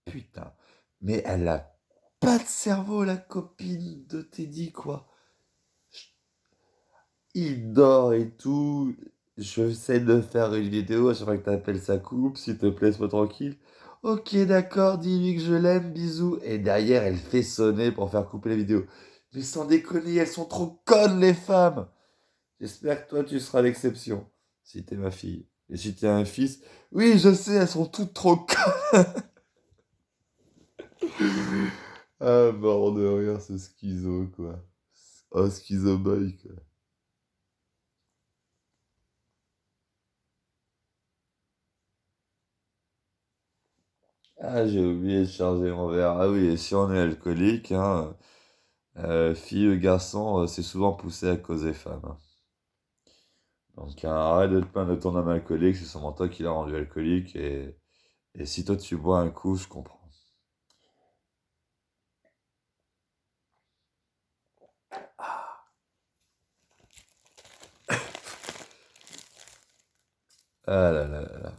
Putain. Mais elle a pas de cerveau, la copine de Teddy, quoi. Il dort et tout. J'essaie de faire une vidéo à chaque fois que t'appelles sa coupe, s'il te plaît, sois tranquille. Ok, d'accord, dis-lui que je l'aime, bisous. Et derrière, elle fait sonner pour faire couper la vidéo. Mais sans déconner, elles sont trop connes, les femmes. J'espère que toi, tu seras l'exception, si t'es ma fille. Et si t'es un fils, oui, je sais, elles sont toutes trop connes. Ah, mort de rire, ce schizo, quoi. Oh, schizo boy, quoi. Ah, j'ai oublié de charger mon verre. Ah oui, et si on est alcoolique, hein, fille ou garçon, c'est souvent poussé à cause des femmes, hein. Donc arrête de te plaindre de ton homme alcoolique, c'est sûrement toi qui l'as rendu alcoolique. Et si toi tu bois un coup, je comprends. Ah là là là là.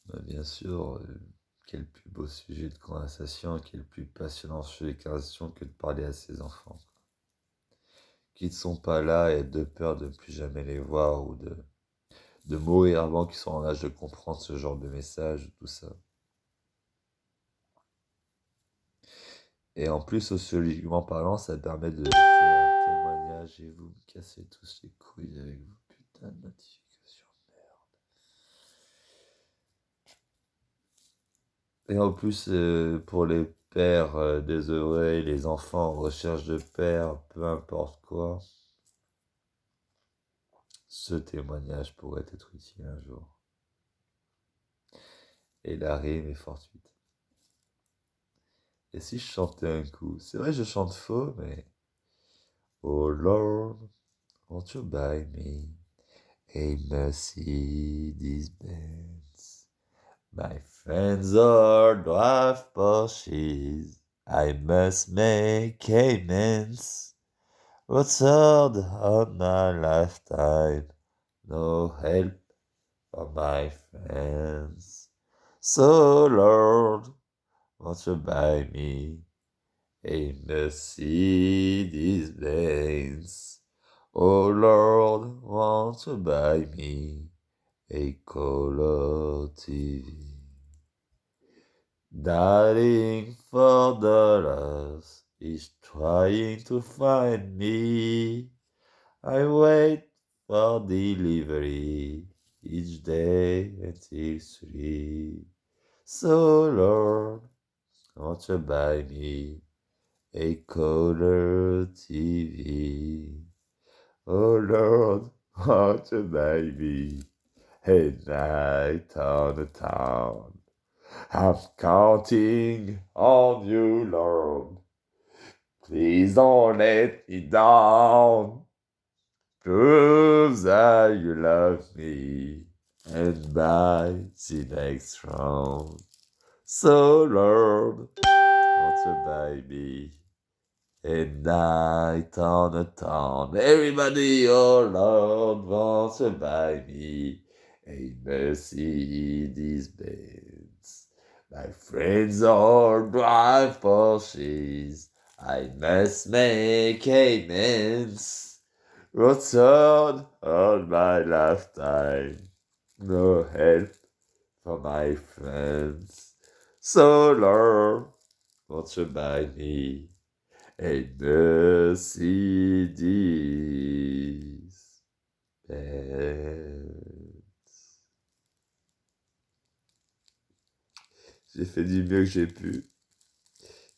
Bah, bien sûr, quel plus beau sujet de conversation, quel plus passionnant sujet de conversation que de parler à ses enfants, qui ne sont pas là et de peur de ne plus jamais les voir ou de mourir avant qu'ils soient en âge de comprendre ce genre de message, tout ça. Et en plus, sociologiquement parlant, ça permet de laisser un témoignage et vous me cassez tous les couilles avec vos putains de notifications. Et en plus, pour les pères désœuvrés, les enfants en recherche de père, peu importe quoi, ce témoignage pourrait être utile un jour. Et la rime est fortuite. Et si je chantais un coup? C'est vrai, je chante faux, mais... Oh Lord, won't you buy me a Mercedes-Benz? My friends are drive Porsches. I must make amends. What's hard on my lifetime? No help from my friends. So Lord, won't you buy me a Mercedes Benz? Oh Lord, won't you buy me a color TV? Darling for dollars is trying to find me. I wait for delivery each day until 3. So Lord, won't you buy me a color TV? Oh Lord, won't you buy me a night on the town? I'm counting on you, Lord. Please don't let me down. Prove that you love me and buy the next round. So, Lord, won't you buy me a night on the town? Everybody, oh Lord, won't you buy me a Mercedes Benz? My friends all drive Porsches. I must make amends. Return on my lifetime. No help from my friends. So Lord, won't you buy me a Mercedes Benz? J'ai fait du mieux que j'ai pu.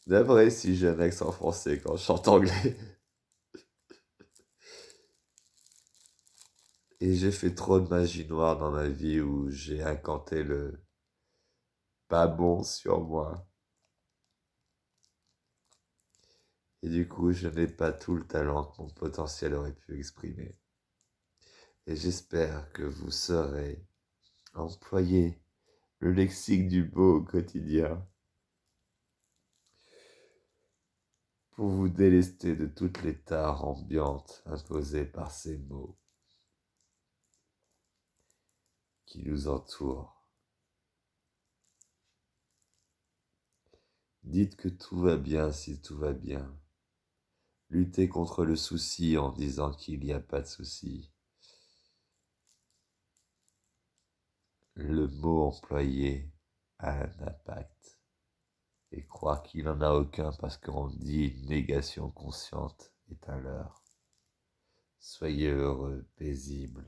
D'après si j'ai un accent français quand je chante anglais. Et j'ai fait trop de magie noire dans ma vie où j'ai incanté le pas bon sur moi. Et du coup, je n'ai pas tout le talent que mon potentiel aurait pu exprimer. Et j'espère que vous saurez employer le lexique du beau au quotidien pour vous délester de toutes les tares ambiantes imposées par ces mots qui nous entourent. Dites que tout va bien si tout va bien. Luttez contre le souci en disant qu'il n'y a pas de souci. Le mot employé a un impact. Et croire qu'il n'en a aucun parce qu'on dit une négation consciente est un leurre. Soyez heureux, paisible.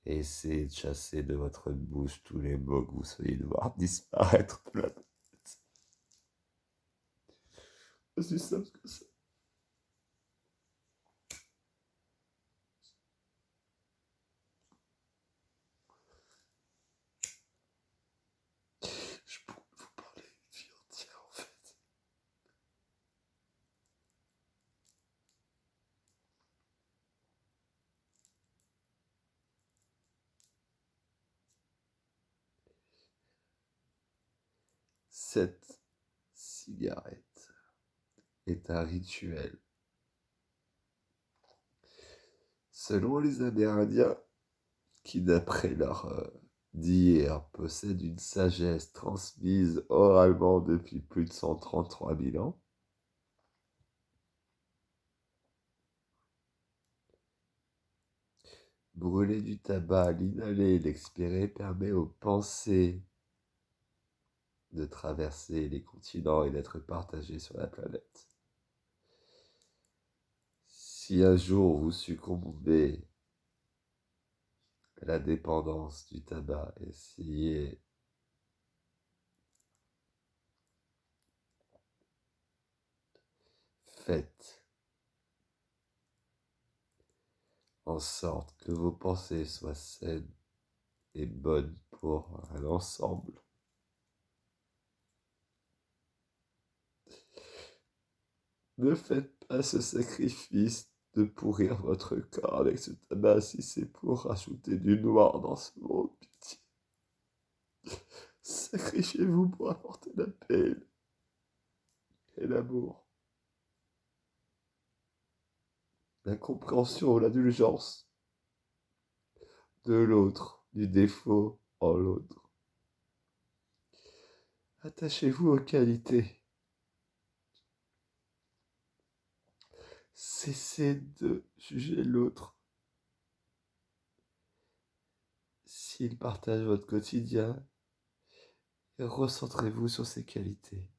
Et essayez de chasser de votre bouche tous les mots que vous soyez devoir disparaître de la tête. Aussi simple que ça. Je pourrais vous parler une vie entière en fait. Cette cigarette est un rituel. Selon les Amérindiens, qui d'après leur dire possèdent une sagesse transmise oralement depuis plus de 133 000 ans, brûler du tabac, l'inhaler et l'expirer permet aux pensées de traverser les continents et d'être partagées sur la planète. Si un jour vous succombez à la dépendance du tabac, essayez faites en sorte que vos pensées soient saines et bonnes pour un ensemble. Ne faites pas ce sacrifice de pourrir votre corps avec ce tabac si c'est pour rajouter du noir dans ce monde, pitié. Sacrifiez-vous pour apporter la paix et l'amour, la compréhension, l'indulgence de l'autre, du défaut en l'autre. Attachez-vous aux qualités. Cessez de juger l'autre s'il partage votre quotidien et recentrez-vous sur ses qualités.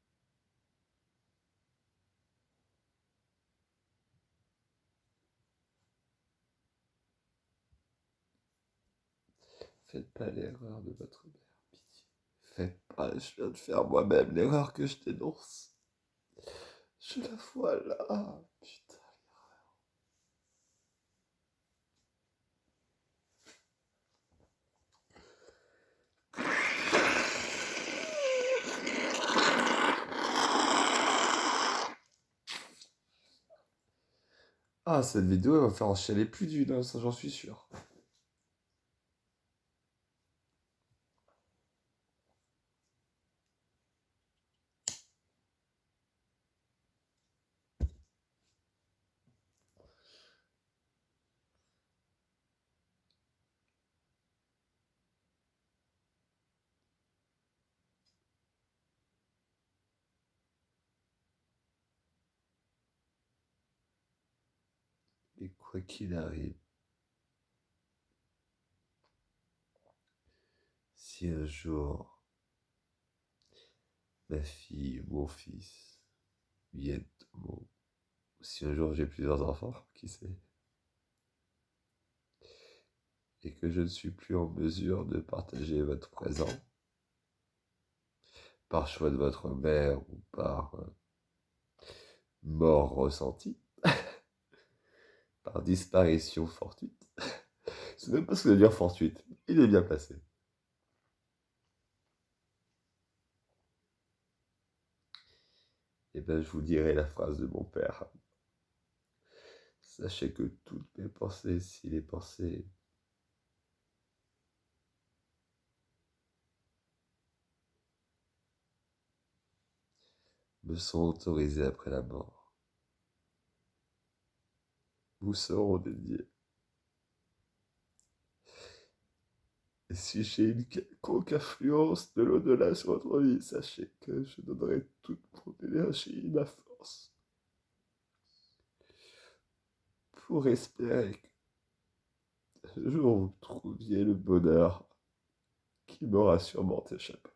Faites pas l'erreur de votre mère, pitié. Faites pas, je viens de faire moi-même l'erreur que je dénonce. Je la vois là, putain. Ah, cette vidéo, elle va faire enchaîner plus d'une, hein, ça j'en suis sûr. Et quoi qu'il arrive, si un jour ma fille ou mon fils viennent, ou si un jour j'ai plusieurs enfants, qui sait, et que je ne suis plus en mesure de partager votre présent, par choix de votre mère ou par mort ressentie, par disparition fortuite. Je sais même pas ce que ça veut dire fortuite. Il est bien placé. Et ben je vous dirai la phrase de mon père. Sachez que toutes mes pensées, si les pensées me sont autorisés après la mort vous seront dédiés. Et si j'ai une quelconque influence de l'au-delà sur votre vie, sachez que je donnerai toute mon énergie et ma force pour espérer qu'un jour vous trouviez le bonheur qui m'aura sûrement échappé.